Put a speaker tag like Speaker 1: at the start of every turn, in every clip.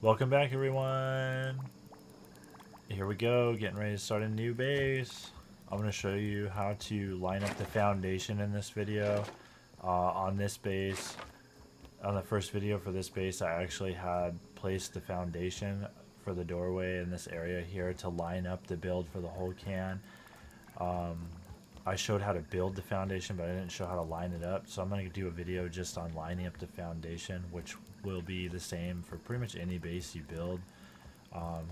Speaker 1: Welcome back, everyone. Here we go, getting ready to start a new base. I'm going to show you how to line up the foundation in this video. On this base, on the first video for this base, I actually had placed the foundation for the doorway in this area here to line up the build for the whole can. I showed how to build the foundation, but I didn't show how to line it up. So I'm going to do a video just on lining up the foundation, which will be the same for pretty much any base you build.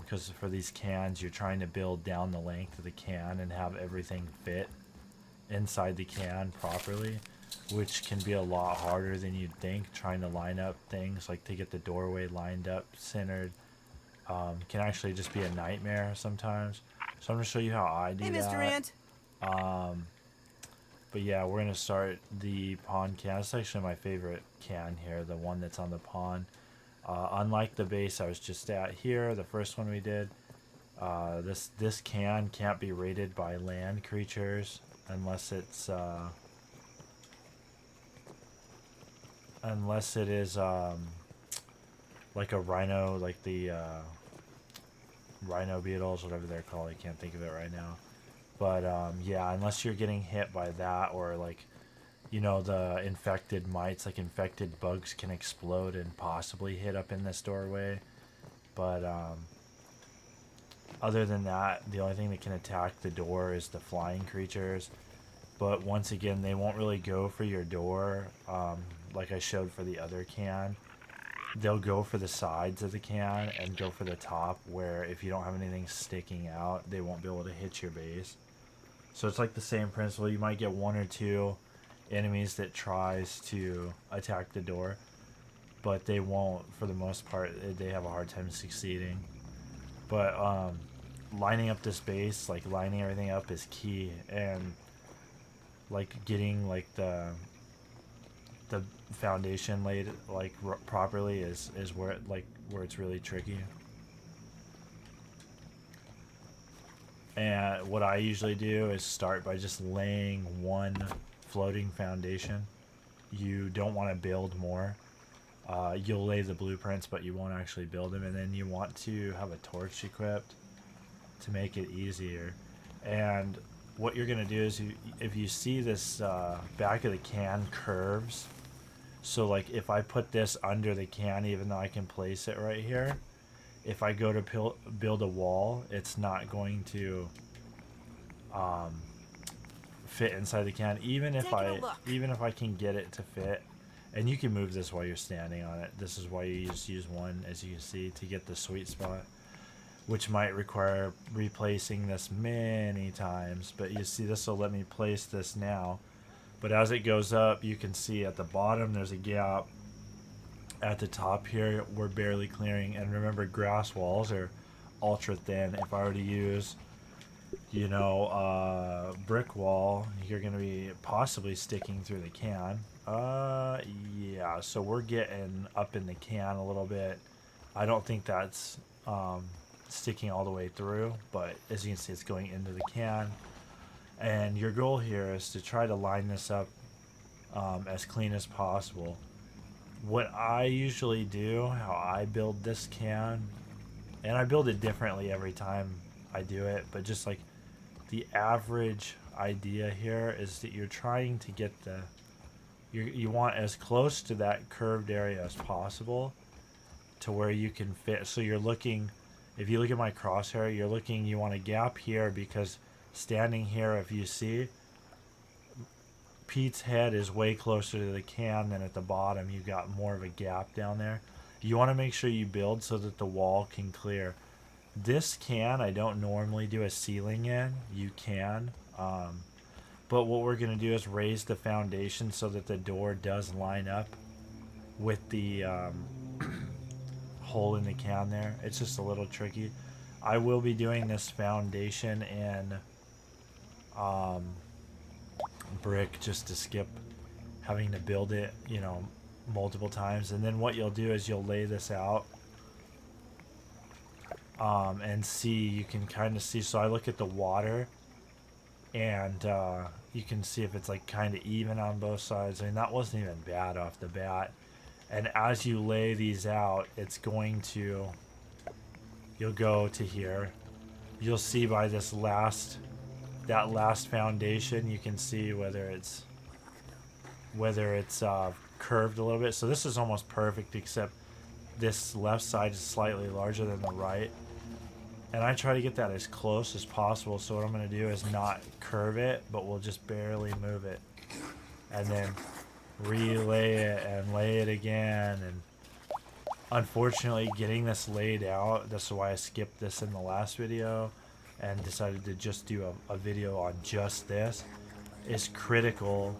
Speaker 1: Because for these cans, you're trying to build down the length of the can and have everything fit inside the can properly, which can be a lot harder than you'd think. Trying to line up things like to get the doorway lined up, centered, can actually just be a nightmare sometimes. So I'm going to show you how I do
Speaker 2: Hey,
Speaker 1: that.
Speaker 2: Mr. Ant.
Speaker 1: But yeah, we're going to start the pond can. It's actually my favorite can here, the one that's on the pond. Unlike the base I was just at here, the first one we did, this can can't be raided by land creatures unless it's unless it is like a rhino, like the rhino beetles, whatever they're called. I can't think of it right now. But yeah, unless you're getting hit by that, or like, you know, the infected mites, like infected bugs can explode and possibly hit up in this doorway. But other than that, the only thing that can attack the door is the flying creatures. But once again, they won't really go for your door, like I showed for the other can. They'll go for the sides of the can and go for the top, where if you don't have anything sticking out, they won't be able to hit your base. So it's like the same principle. You might get one or two enemies that tries to attack the door, but they won't, for the most part. They have a hard time succeeding. But lining up this base, like lining everything up, is key. And like getting like the foundation laid like properly is where it, like where it's really tricky. And what I usually do is start by just laying one floating foundation. You don't want to build more. You'll lay the blueprints, but you won't actually build them. And then you want to have a torch equipped to make it easier. And what you're going to do is, if you see this back of the can curves, so like if I put this under the can, even though I can place it right here, if I go to build a wall, it's not going to fit inside the can, even if I can get it to fit. And you can move this while you're standing on it. This is why you just use one, as you can see, to get the sweet spot, which might require replacing this many times. But you see, this will let me place this now. But as it goes up, you can see at the bottom there's a gap. At the top here, we're barely clearing. And remember, grass walls are ultra thin. If I were to use, you know, brick wall, you're going to be possibly sticking through the can. Yeah, so we're getting up in the can a little bit. I don't think that's sticking all the way through, but as you can see, it's going into the can. And your goal here is to try to line this up as clean as possible. What I usually do, how I build this can, and I build it differently every time I do it, but just like the average idea here is that you're trying to get you want as close to that curved area as possible to where you can fit. So you're looking, if you look at my crosshair, you want a gap here, because standing here, if you see, Pete's head is way closer to the can than at the bottom. You got more of a gap down there. You want to make sure you build so that the wall can clear. This can, I don't normally do a ceiling in. You can. But what we're going to do is raise the foundation so that the door does line up with the hole in the can there. It's just a little tricky. I will be doing this foundation in brick, just to skip having to build it, you know, multiple times. And then what you'll do is you'll lay this out and see, you can kind of see. So I look at the water, and you can see if it's like kind of even on both sides. I mean, that wasn't even bad off the bat. And as you lay these out, it's going to, you'll go to here. You'll see by this last, that last foundation, you can see whether it's curved a little bit. So this is almost perfect, except this left side is slightly larger than the right. And I try to get that as close as possible. So what I'm going to do is not curve it, but we'll just barely move it. And then relay it and lay it again. And unfortunately, getting this laid out, that's why I skipped this in the last video and decided to just do a video on just this, is critical,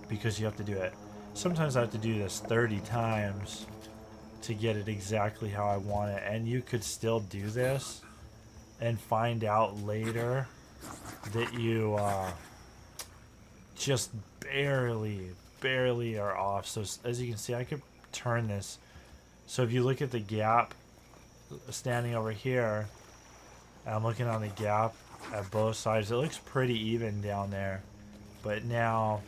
Speaker 1: because you have to do it. Sometimes I have to do this 30 times to get it exactly how I want it. And you could still do this and find out later that you just barely are off. So as you can see, I could turn this. So if you look at the gap standing over here, and I'm looking on the gap at both sides, it looks pretty even down there. But now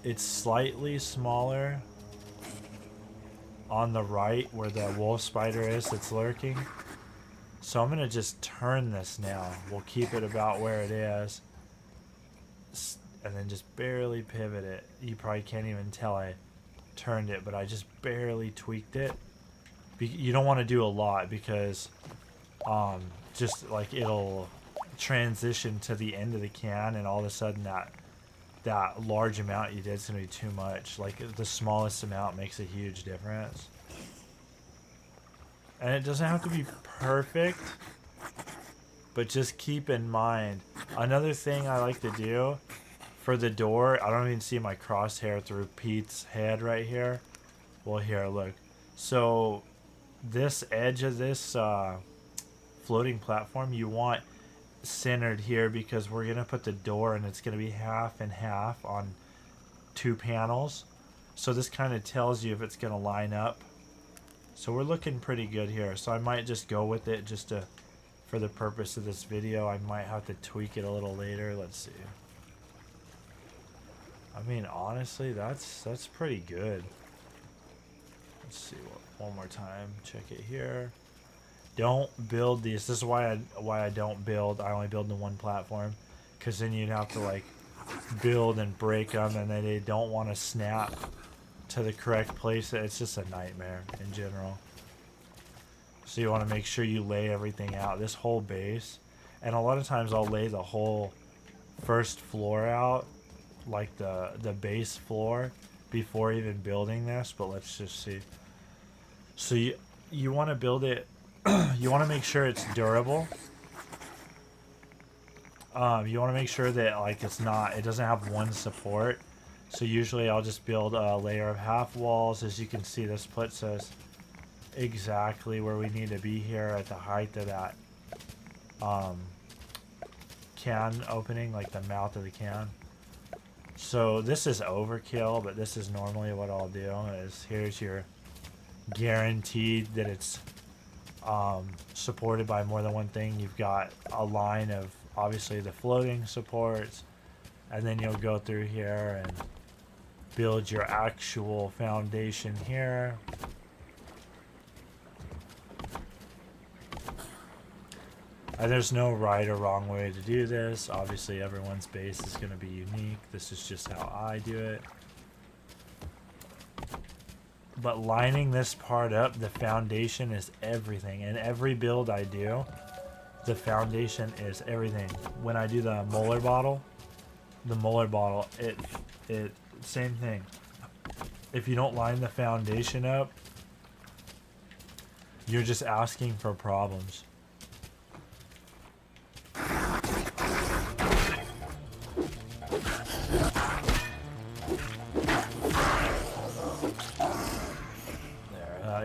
Speaker 1: it's slightly smaller on the right where the wolf spider is that's lurking. So I'm gonna just turn this now. We'll keep it about where it is, and then just barely pivot it. You probably can't even tell I turned it, but I just barely tweaked it. You don't want to do a lot, because just like it'll transition to the end of the can, and all of a sudden that large amount you did is gonna be too much. Like the smallest amount makes a huge difference. And it doesn't have to be perfect, but just keep in mind. Another thing I like to do for the door, I don't even see my crosshair through Pete's head right here. Well, here, look. So this edge of this floating platform, you want centered here, because we're going to put the door, and it's going to be half and half on 2 panels. So this kind of tells you if it's going to line up. So we're looking pretty good here. So I might just go with it just to, for the purpose of this video. I might have to tweak it a little later. Let's see. I mean, honestly, that's pretty good. Let's see one more time. Check it here. Don't build these. This is why I don't build. I only build the one platform, because then you'd have to like build and break them, and then they don't want to snap to the correct place. It's just a nightmare in general. So you want to make sure you lay everything out, this whole base. And a lot of times I'll lay the whole first floor out, like the base floor, before even building this. But let's just see. So you want to build it. You want to make sure it's durable. You want to make sure that like it doesn't have one support. So usually I'll just build a layer of half walls. As you can see, this puts us exactly where we need to be here at the height of that can opening, like the mouth of the can. So this is overkill, but this is normally what I'll do. Is here's your guaranteed that it's supported by more than one thing. You've got a line of obviously the floating supports, and then you'll go through here and build your actual foundation here. And there's no right or wrong way to do this. Obviously everyone's base is going to be unique. This is just how I do it. But lining this part up, the foundation is everything. In every build I do, the foundation is everything. When I do the Molar bottle, it same thing. If you don't line the foundation up, you're just asking for problems.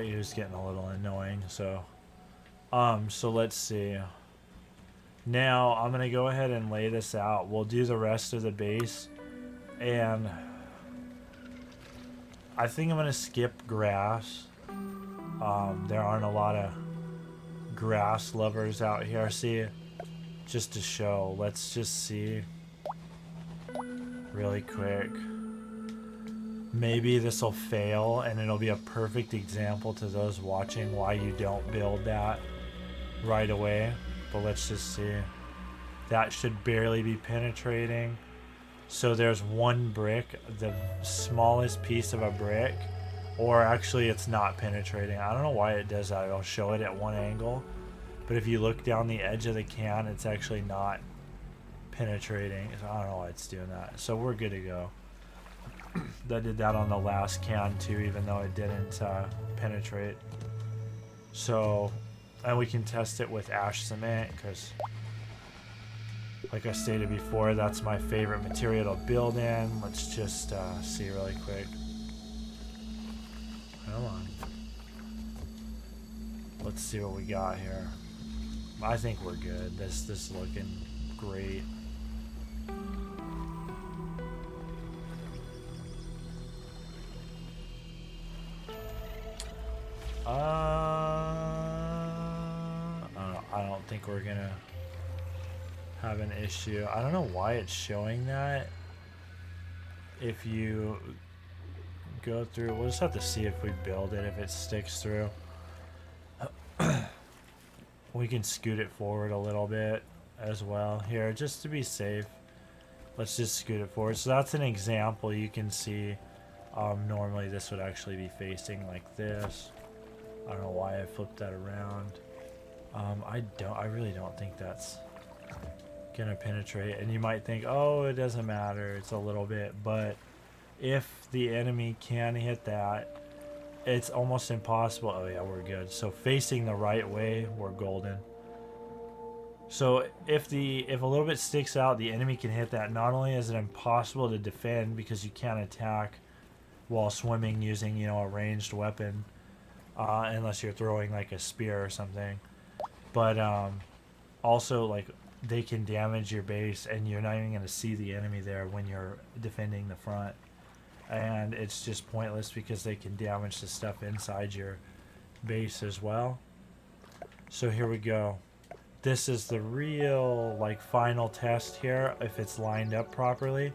Speaker 1: It was getting a little annoying. So let's see. Now I'm gonna go ahead and lay this out. We'll do the rest of the base, and I think I'm gonna skip grass. There aren't a lot of grass lovers out here. See, just to show, let's just see really quick. maybe this will fail and it'll be a perfect example to those watching why you don't build that right away. But let's just see. That should barely be penetrating. So there's one brick, the smallest piece of a brick, or actually it's not penetrating. I don't know why it does that. It'll show it at one angle, but if you look down the edge of the can, it's actually not penetrating. So I don't know why it's doing that. So we're good to go. That did that on the last can too, even though it didn't penetrate. So, and we can test it with ash cement because, like I stated before, that's my favorite material to build in. Let's just see really quick. Come on. Let's see what we got here. I think we're good. This is looking great. I don't think we're gonna have an issue. I don't know why it's showing that. If you go through, we'll just have to see if we build it, if it sticks through. We can scoot it forward a little bit as well here, just to be safe. Let's just scoot it forward. So that's an example. You can see normally this would actually be facing like this. I don't know why I flipped that around. I really don't think that's gonna penetrate. And you might think, oh, it doesn't matter, it's a little bit, but if the enemy can hit that, it's almost impossible. Oh yeah, we're good. So facing the right way, we're golden. So if a little bit sticks out, the enemy can hit that. Not only is it impossible to defend because you can't attack while swimming using, you know, a ranged weapon, unless you're throwing like a spear or something, but also like they can damage your base and you're not even going to see the enemy there when you're defending the front, and it's just pointless because they can damage the stuff inside your base as well. So here we go. This is the real like final test here. If it's lined up properly,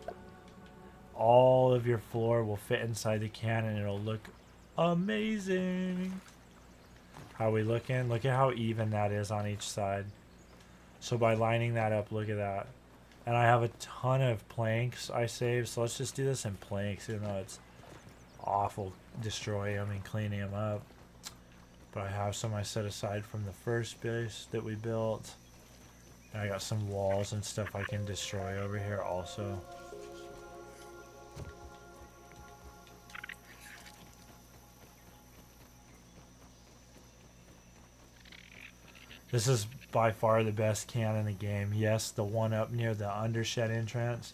Speaker 1: all of your floor will fit inside the can and it'll look amazing. How are we looking? Look at how even that is on each side. So by lining that up, look at that. And I have a ton of planks I saved, so let's just do this in planks, even though it's awful destroying them and cleaning them up. But I have some I set aside from the first base that we built. And I got some walls and stuff I can destroy over here also. This is by far the best can in the game. Yes, the one up near the undershed entrance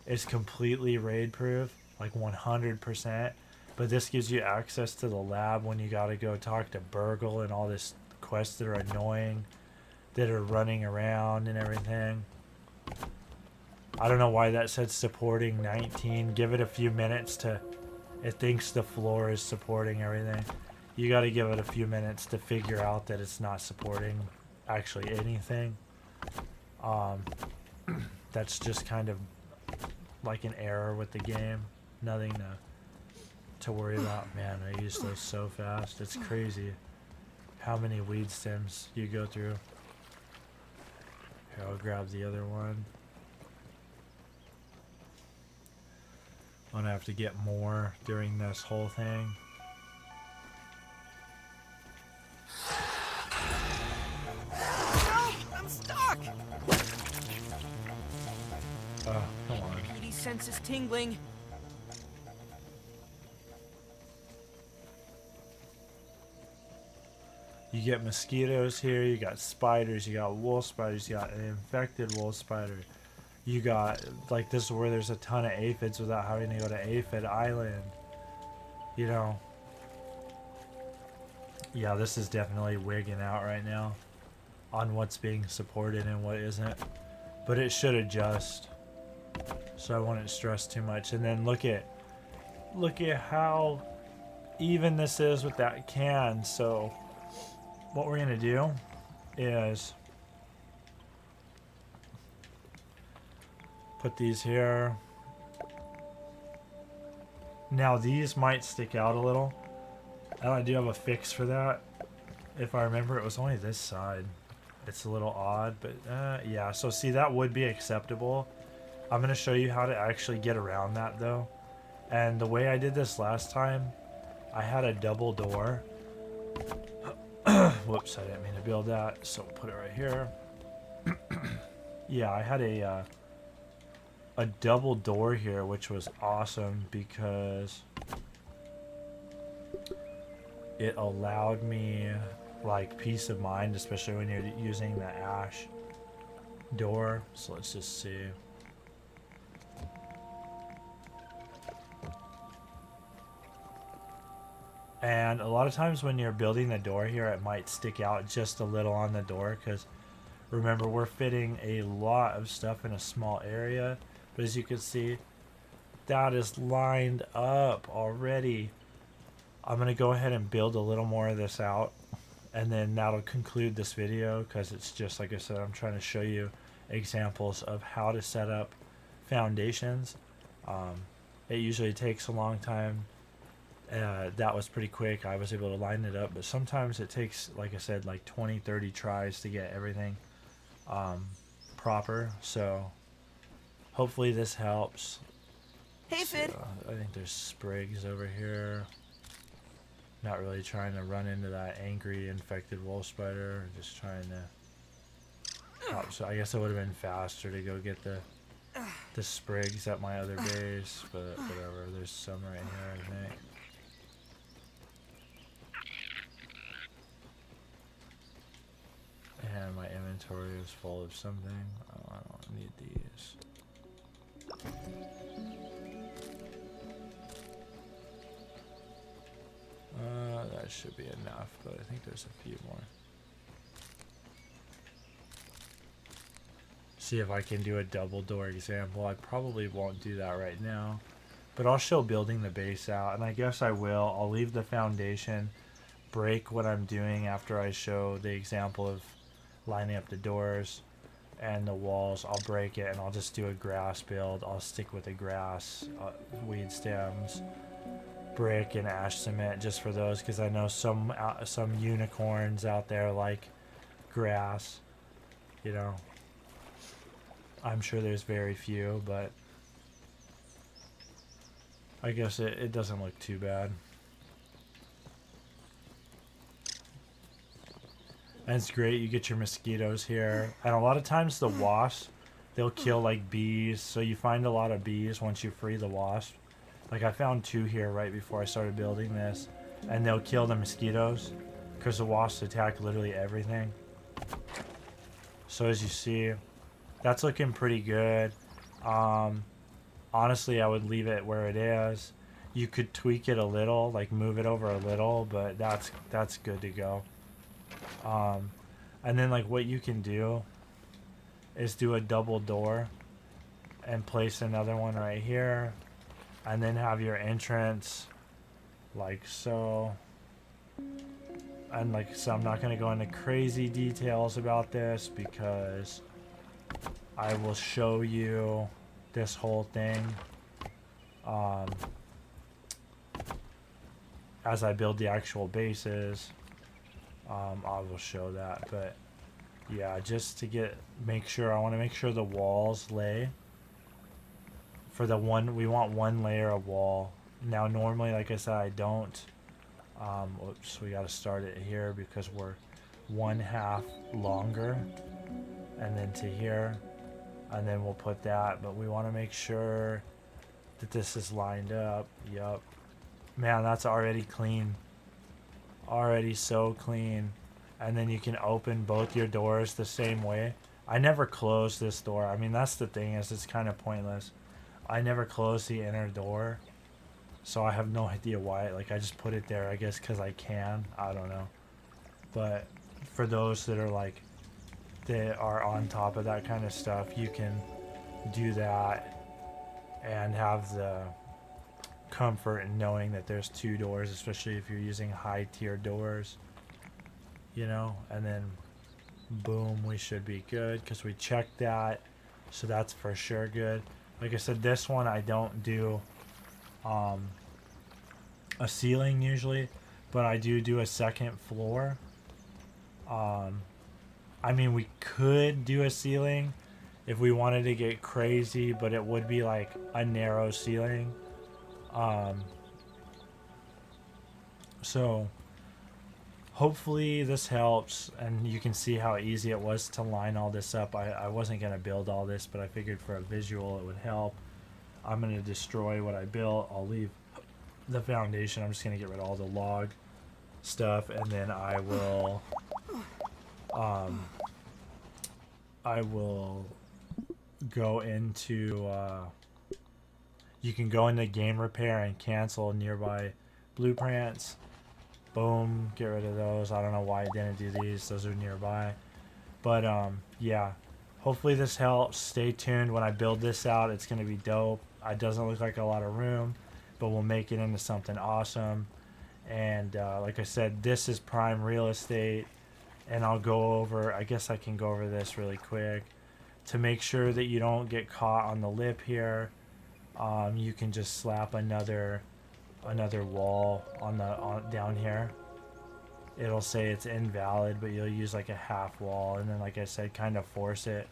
Speaker 1: is completely raid proof, like 100%. But this gives you access to the lab when you gotta go talk to Burgle and all this quests that are annoying, that are running around and everything. I don't know why that said supporting 19. Give it a few minutes to... It thinks the floor is supporting everything. You gotta give it a few minutes to figure out that it's not supporting actually anything. That's just kind of like an error with the game. Nothing to worry about. Man, I use those so fast. It's crazy how many weed stems you go through. Here, I'll grab the other one. I'm gonna have to get more during this whole thing.
Speaker 2: I'm stuck!
Speaker 1: Oh, come on.
Speaker 2: These senses tingling.
Speaker 1: You get mosquitoes here, you got spiders, you got wolf spiders, you got an infected wolf spider. You got, like, this is where there's a ton of aphids without having to go to Aphid Island. You know. Yeah, this is definitely wigging out right now on what's being supported and what isn't. But it should adjust. So I wouldn't stress too much. And then look at how even this is with that can. So what we're gonna do is put these here. Now these might stick out a little, and I do have a fix for that. If I remember, it was only this side. It's a little odd, but yeah. So see, that would be acceptable. I'm going to show you how to actually get around that though. And the way I did this last time, I had a double door. Whoops, I didn't mean to build that. So put it right here. Yeah, I had a double door here, which was awesome because it allowed me like peace of mind, especially when you're using the ash door. So let's just see. And a lot of times when you're building the door here, it might stick out just a little on the door because remember, we're fitting a lot of stuff in a small area. But as you can see, that is lined up already. I'm going to go ahead and build a little more of this out. And then that'll conclude this video because it's just, like I said, I'm trying to show you examples of how to set up foundations. It usually takes a long time. That was pretty quick. I was able to line it up. But sometimes it takes, like I said, like 20, 30 tries to get everything proper. So hopefully this helps.
Speaker 2: Hey, Fid.
Speaker 1: I think there's sprigs over here. Not really trying to run into that angry infected wolf spider. Just trying to. So I guess it would have been faster to go get the sprigs at my other base, but whatever. There's some right here, I think. And my inventory is full of something. Oh, I don't need these. That should be enough, but I think there's a few more. See if I can do a double door example. I probably won't do that right now, but I'll show building the base out, and I guess I will. I'll leave the foundation, break what I'm doing after I show the example of lining up the doors and the walls. I'll break it and I'll just do a grass build. I'll stick with the grass, weed stems, brick, and ash cement just for those, because I know some unicorns out there like grass. You know, I'm sure there's very few, but I guess it doesn't look too bad. And it's great, you get your mosquitoes here. And a lot of times the wasps, they'll kill like bees. So you find a lot of bees once you free the wasp. Like I found 2 here right before I started building this. And they'll kill the mosquitoes because the wasps attack literally everything. So as you see, that's looking pretty good. Honestly, I would leave it where it is. You could tweak it a little, like move it over a little, but that's good to go. And then like what you can do is do a double door and place another one right here, and then have your entrance like so. And like so, I'm not going to go into crazy details about this because I will show you this whole thing as I build the actual bases. I will show that, but yeah, just to make sure, I want to make sure the walls lay for the one. We want 1 layer of wall. Now normally, like I said, I don't. Oops, we got to start it here because we're 1/2 longer, and then to here, and then we'll put that. But we want to make sure that this is lined up. Yup, man, that's already clean. Already so clean. And then you can open both your doors the same way. I never close this door. I mean, that's the thing, is it's kind of pointless. I never close the inner door, so I have no idea why. Like, I just put it there, I guess because I can. I don't know. But for those that are like, they are on top of that kind of stuff, you can do that and have the comfort in knowing that there's 2 doors, especially if you're using high tier doors, you know. And then boom, we should be good because we checked that, so that's for sure good. Like I said, this one I don't do a ceiling usually, but I do a second floor. I mean, we could do a ceiling if we wanted to get crazy, but it would be like a narrow ceiling. So hopefully this helps, and you can see how easy it was to line all this up. I wasn't going to build all this, but I figured for a visual it would help. I'm going to destroy what I built. I'll leave the foundation. I'm just going to get rid of all the log stuff, and then I will go into you can go into game repair and cancel nearby blueprints. Boom, get rid of those. I don't know why I didn't do these. Those are nearby. But yeah, hopefully this helps. Stay tuned. When I build this out, it's going to be dope. It doesn't look like a lot of room, but we'll make it into something awesome. And like I said, this is prime real estate. And I'll go over, I guess I can go over this really quick. To make sure that you don't get caught on the lip here, you can just slap another wall on down here. It'll say it's invalid, but you'll use like a half wall, and then like I said, kind of force it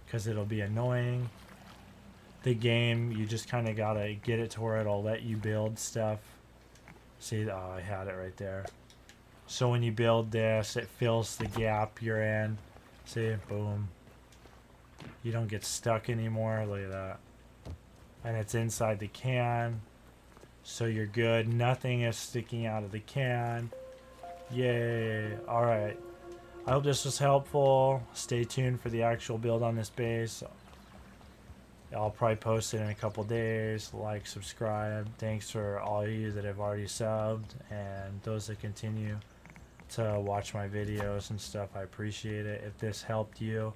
Speaker 1: because it'll be annoying. The game, you just kind of gotta get it to where it'll let you build stuff. See, oh, I had it right there. So when you build this, it fills the gap you're in. See, boom. You don't get stuck anymore. Look at that. And it's inside the can. So you're good. Nothing is sticking out of the can. Yay. Alright. I hope this was helpful. Stay tuned for the actual build on this base. I'll probably post it in a couple days. Like, subscribe. Thanks for all of you that have already subbed, and those that continue to watch my videos and stuff. I appreciate it. If this helped you,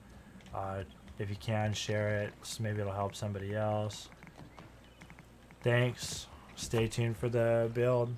Speaker 1: if you can, share it. So maybe it'll help somebody else. Thanks. Stay tuned for the build.